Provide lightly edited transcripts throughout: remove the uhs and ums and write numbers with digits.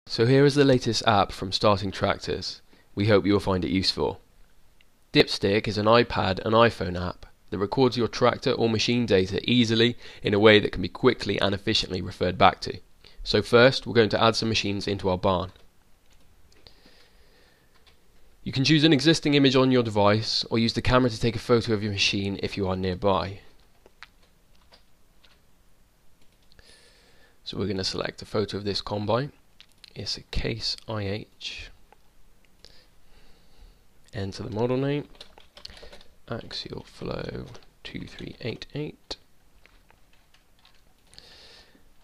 So here is the latest app from Startin Tractors. We hope you will find it useful. Dipstick is an iPad and iPhone app that records your tractor or machine data easily in a way that can be quickly and efficiently referred back to. So first we're going to add some machines into our barn. You can choose an existing image on your device or use the camera to take a photo of your machine if you are nearby. So we're going to select a photo of this combine. It's a Case IH. Enter the model name, Axial Flow 2388.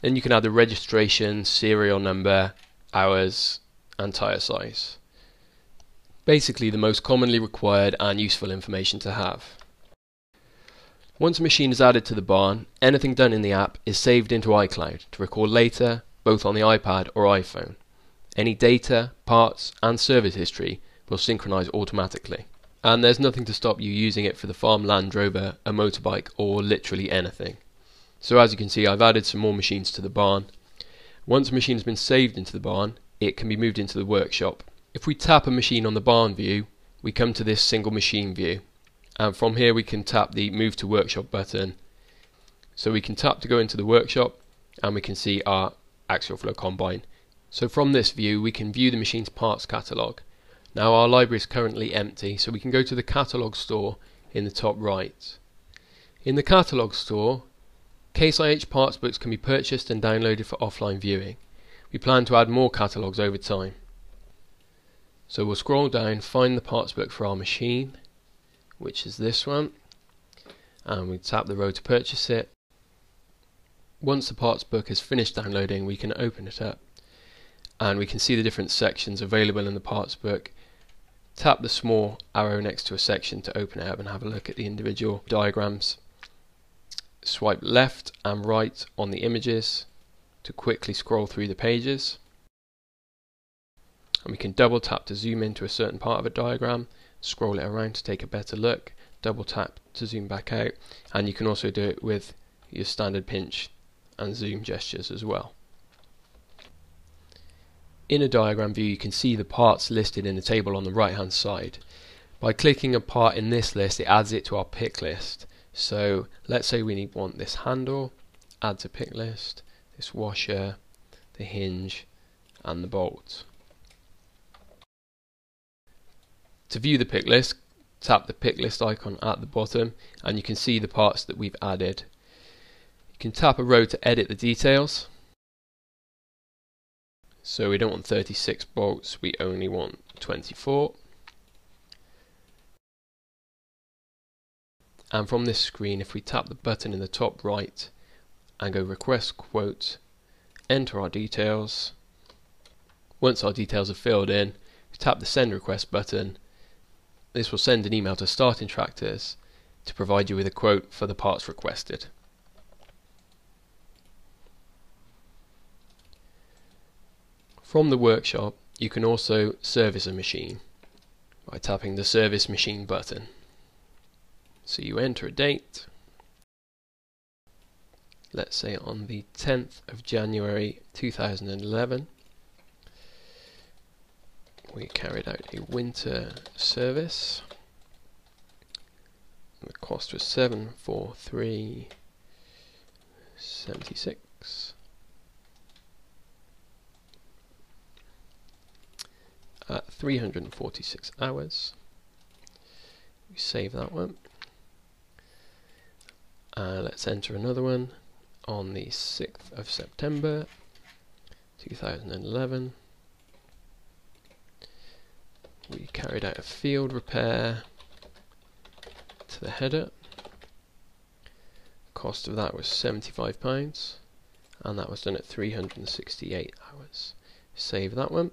Then you can add the registration, serial number, hours and tyre size. Basically the most commonly required and useful information to have. Once a machine is added to the barn, anything done in the app is saved into iCloud to record later, both on the iPad or iPhone. Any data, parts and service history will synchronize automatically, and there's nothing to stop you using it for the farm Land Rover, a motorbike or literally anything. So as you can see, I've added some more machines to the barn. Once a machine has been saved into the barn, it can be moved into the workshop. If we tap a machine on the barn view, we come to this single machine view, and from here we can tap the Move to Workshop button. So we can tap to go into the workshop and we can see our axial flow combine. So from this view we can view the machine's parts catalogue. Now our library is currently empty, so we can go to the catalogue store in the top right. In the catalogue store, Case IH parts books can be purchased and downloaded for offline viewing. We plan to add more catalogues over time. So we'll scroll down, find the parts book for our machine, which is this one, and we tap the row to purchase it. Once the parts book is finished downloading, we can open it up and we can see the different sections available in the parts book. Tap the small arrow next to a section to open it up and have a look at the individual diagrams. Swipe left and right on the images to quickly scroll through the pages, and we can double tap to zoom into a certain part of a diagram, scroll it around to take a better look, double tap to zoom back out, and you can also do it with your standard pinch and zoom gestures as well. In a diagram view you can see the parts listed in the table on the right hand side. By clicking a part in this list, it adds it to our pick list. So let's say we want this handle, add to pick list, this washer, the hinge and the bolt. To view the pick list, tap the pick list icon at the bottom and you can see the parts that we've added. You can tap a row to edit the details. So we don't want 36 bolts, we only want 24. And from this screen, if we tap the button in the top right and go request quote, enter our details. Once our details are filled in, we tap the send request button. This will send an email to Startin Tractors to provide you with a quote for the parts requested. From the workshop, you can also service a machine by tapping the Service Machine button. So you enter a date, let's say on the 10th of January 2011. We carried out a winter service. The cost was $743.76. At 346 hours. We save that one. Let's enter another one on the 6th of September 2011. We carried out a field repair to the header. Cost of that was £75 and that was done at 368 hours. Save that one.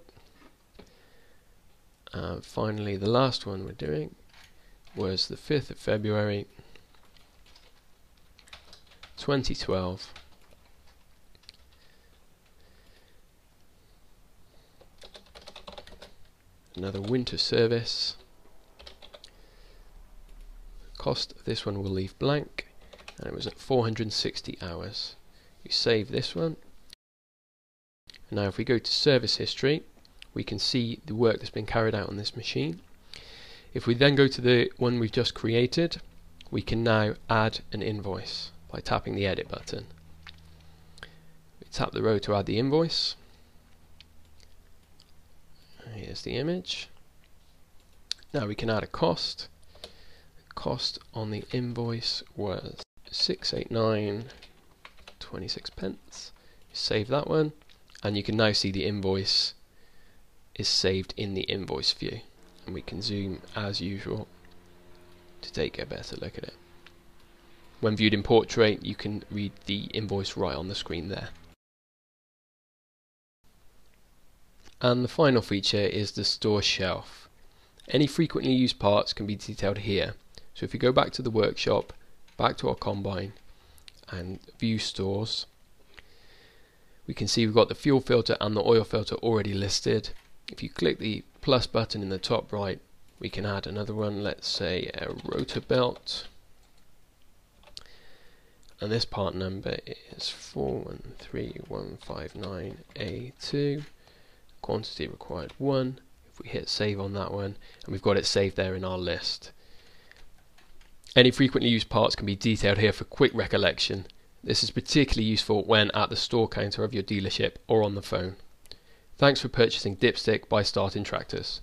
And finally the last one we're doing was the 5th of February 2012. Another winter service. Cost of this one will leave blank and it was at 460 hours. You save this one Now if we go to service history, we can see the work that's been carried out on this machine. If we then go to the one we've just created, we can now add an invoice by tapping the edit button. We tap the row to add the invoice. Here's the image. Now we can add a cost. The cost on the invoice was 689.26. Save that one, and you can now see the invoice is saved in the invoice view, and we can zoom as usual to take a better look at it. When viewed in portrait, you can read the invoice right on the screen there. And the final feature is the store shelf. Any frequently used parts can be detailed here. So if we go back to the workshop, back to our combine, and view stores, we can see we've got the fuel filter and the oil filter already listed. If you click the plus button in the top right, we can add another one, let's say a rotor belt, and this part number is 413159A2, quantity required 1. If we hit save on that one, and we've got it saved there in our list. Any frequently used parts can be detailed here for quick recollection. This is particularly useful when at the store counter of your dealership or on the phone. Thanks for purchasing Dipstick by Startin Tractors.